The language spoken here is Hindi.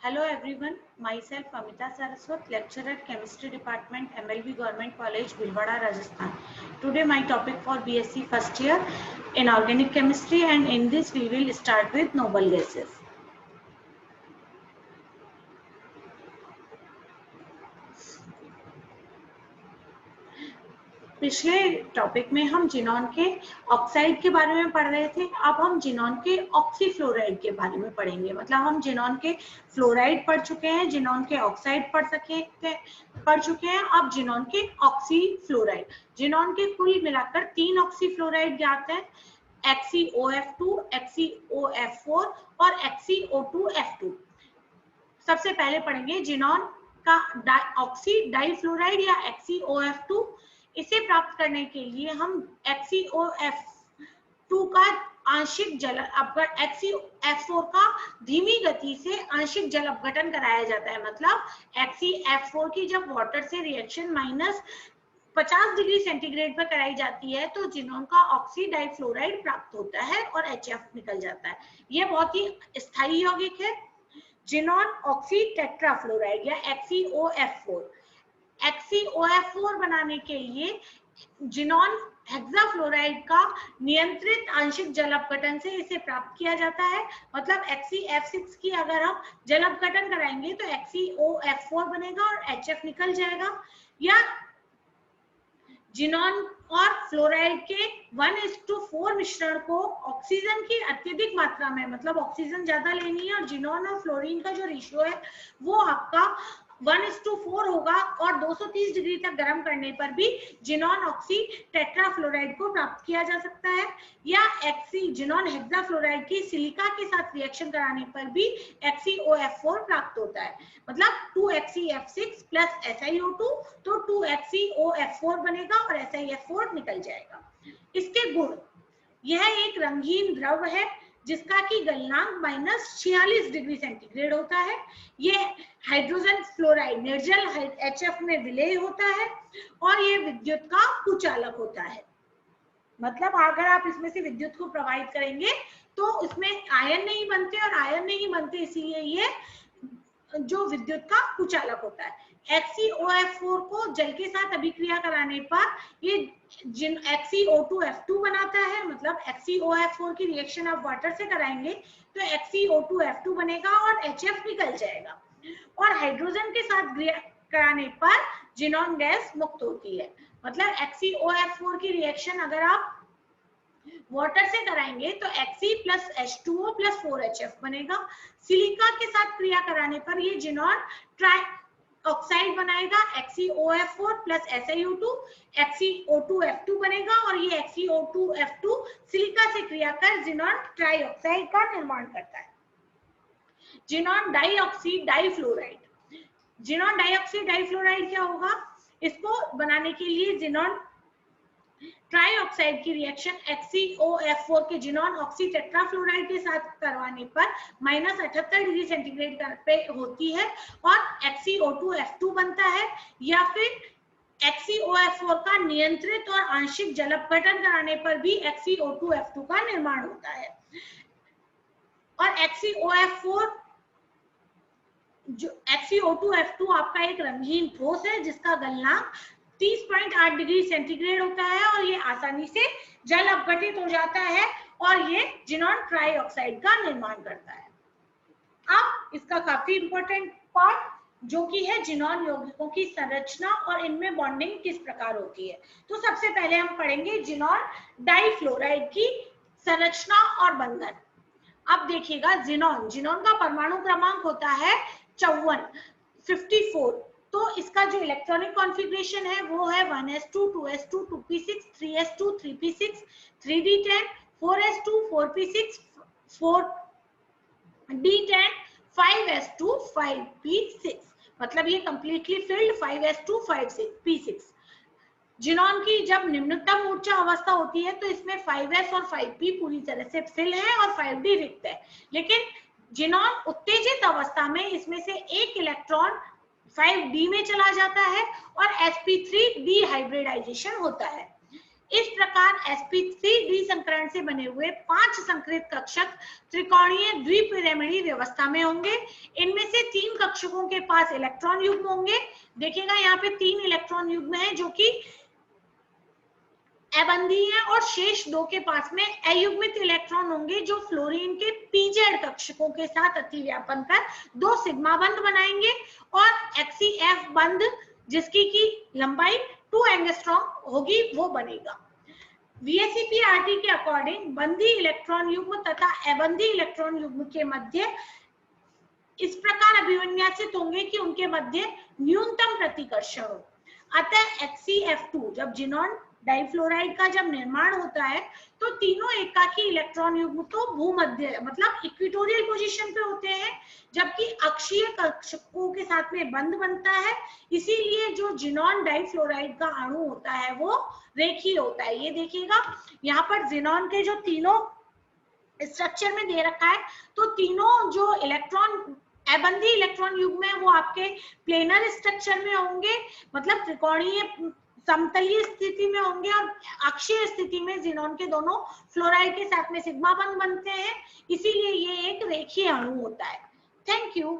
Hello everyone, myself Amita Saraswat, lecturer at Chemistry Department, MLB Government College, Bhilwara, Rajasthan. Today my topic for BSc first year in Organic Chemistry, and in this we will start with noble gases. पिछले टॉपिक में हम जिनॉन के ऑक्साइड के बारे में पढ़ रहे थे। अब हम जिनॉन के ऑक्सीफ्लोराइड के बारे में पढ़ेंगे। मतलब हम जिनॉन के फ्लोराइड पढ़ चुके हैं, जिनॉन के ऑक्साइड पढ़ चुके हैं। अब जिनॉन के ऑक्सीफ्लोराइड, जिनॉन के कुल मिलाकर 3 ऑक्सीफ्लोराइड ज्ञात हैं, XeOF2, XeOF4 और XeO2F2। सबसे पहले पढ़ेंगे जिनॉन का ऑक्सी डाइफ्लोराइड या XeOF2। इसे प्राप्त करने के लिए हम XeOF2 का आंशिक जल अपघटन, XeF4 का धीमी गति से आंशिक जल अपघटन कराया जाता है। मतलब XeF4 की जब वाटर से रिएक्शन -50 डिग्री सेंटीग्रेड पर कराई जाती है तो जिनॉन का ऑक्सी डाइफ्लोराइड प्राप्त होता है और HF निकल जाता है। यह बहुत ही स्थायी यौगिक है। जिनॉन ऑक्सी टेट्राफ्लोराइड या XeOF4। XeOF4 बनाने के लिए जिनॉन हेक्साफ्लोराइड का नियंत्रित आंशिक जल अपघटन से इसे प्राप्त किया जाता है। मतलब XeF6 की अगर हम जल अपघटन कराएंगे तो XeOF4 बनेगा और HF निकल जाएगा। या जिनॉन और फ्लोराइड के 1:4 मिश्रण को ऑक्सीजन की अत्यधिक मात्रा में, मतलब ऑक्सीजन ज्यादा लेनी है और जिनॉन और फ्लोरीन का जो रेशियो है वो आपका 1:4 होगा और 230 डिग्री तक गर्म करने पर भी जिनॉन ऑक्सी टेट्राफ्लोराइड को प्राप्त किया जा सकता है। या जिनॉन हेक्साफ्लोराइड की सिलिका के साथ रिएक्शन कराने पर भी XeOF4 प्राप्त होता है। मतलब 2XeF6 प्लस SiO2 तो 2XeOF4 बनेगा और SiF4 निकल जाएगा। इसके गुण, यह एक रंगीन द्रव है जिसका कि गलनांक -46 डिग्री सेंटीग्रेड होता है। ये हाइड्रोजन फ्लोराइड निर्जल HF में विलय होता है और ये विद्युत का कुचालक होता है। मतलब अगर आप इसमें से विद्युत को प्रवाहित करेंगे तो इसमें आयन नहीं बनते, और आयन नहीं बनते इसीलिए ये जो विद्युत का कुचालक होता है। XeOF4 को जल के साथ अभिक्रिया कराने पर ये XeO2F2 बनाता है। मतलब XeOF4 की रिएक्शन आप वाटर से कराएंगे तो XeO2F2 बनेगा और HF निकल जाएगा। और हाइड्रोजन के साथ कराने पर जिनॉन गैस मुक्त होती है। मतलब XeOF4 की रिएक्शन अगर आप वाटर से कराएंगे तो Xe plus H2O plus 4HF बनेगा। सिलिका के साथ क्रिया कराने पर ये जिनॉन ट्राई ऑक्साइड बनाएगा, XeOF4 प्लस SiO2, XeO2F2 बनेगा और ये XeO2F2 सिलिका से क्रिया कर जिनॉन ट्राइऑक्साइड का निर्माण करता है। Xenon dioxy difluoride, xenon dioxy difluoride क्या होगा? इसको बनाने के लिए जिनॉन ट्राइऑक्साइड की रिएक्शन XeOF4 के जिनॉन ऑक्सी टेट्राफ्लोराइड के साथ करवाने पर -78 डिग्री सेंटीग्रेड पे होती है और XeO2F2 बनता है। या फिर XeOF4 का नियंत्रित और आंशिक जल अपघटन कराने पर भी XeO2F2 का निर्माण होता है। और XeO2F2 आपका एक रंगीन ठोस है जिसका गलनांक 30.8 डिग्री सेंटीग्रेड होता है और ये आसानी से जल अपघटित हो जाता है और ये जिनॉन ट्राइऑक्साइड का निर्माण करता है। अब इसका काफी इंपॉर्टेंट पार्ट जो कि है जिनॉन यौगिकों की संरचना और इनमें बॉन्डिंग किस प्रकार होती है। तो सबसे पहले हम पढ़ेंगे जिनॉन डाइफ्लोराइड की संरचना और बंधन। अब देखिएगा, जिनॉन का परमाणु क्रमांक होता है 54। तो इसका जो इलेक्ट्रॉनिक कॉन्फ़िगरेशन है वो है 1s2 2s2 2p6 3s2 3p6 3d10 4s2 4p6 4d10 5s2 5p6। मतलब ये completely filled 5s2 5p6। Xenon की जब निम्नतम ऊर्जा अवस्था होती है तो इसमें 5s और 5p पूरी तरह से फिल है और 5d रिक्त है। लेकिन जिनॉन उत्तेजित अवस्था में इसमें से एक इलेक्ट्रॉन 5d में चला जाता है और sp3 डिहाइब्रिडाइजेशन होता है। इस प्रकार sp3 संकरण से बने हुए 5 संकरित कक्षक त्रिकोणीय द्विपिरामिडीय व्यवस्था में होंगे। इनमें से 3 कक्षकों के पास इलेक्ट्रॉन युग्म होंगे। देखिएगा यहाँ पे 3 इलेक्ट्रॉन युग्म है जो कि अबंधीय है, और शेष 2 के पास में अयुग्मित इलेक्ट्रॉन होंगे जो फ्लोरीन के pz कक्षकों के साथ अतिव्यापन कर 2 सिग्मा बंध बनाएंगे, और XCF बंध जिसकी की लंबाई 2 एंगस्ट्रॉम होगी वो बनेगा। VSEPRT के अकॉर्डिंग बंधी इलेक्ट्रॉन युग्म तथा अबंधी इलेक्ट्रॉन युग्म के मध्य इस प्रकार अभिविन्यासित होंगे कि उनके मध्य न्यूनतम प्रतिकर्षण हो। अतः HCF2 जब जिनॉन डाइफ्लोराइड का जब निर्माण होता है तो तीनों एकाकी इलेक्ट्रॉन युग्म तो भूमध्य मतलब इक्वेटोरियल पोजीशन पे होते हैं, जबकि अक्षीय कक्षकों के साथ में बंध बनता है। इसीलिए जो जिनॉन डाइफ्लोराइड का अणु होता है वो रेखीय होता है। ये देखिएगा यहाँ पर जिनॉन के जो तीनों स्ट्रक्चर में दे रखा है, तो तीनों जो इलेक्ट्रॉन अबंधी इलेक्ट्रॉन युग्म है वो आपके प्लेनर स्ट्रक्चर में होंगे, मतलब त्रिकोणीय समतलीय स्थिति में होंगे, और अक्षीय स्थिति में जिनॉन के दोनों फ्लोराइड के साथ में सिग्मा बंध बनते हैं। इसीलिए ये एक रेखीय अणु होता है। Thank you.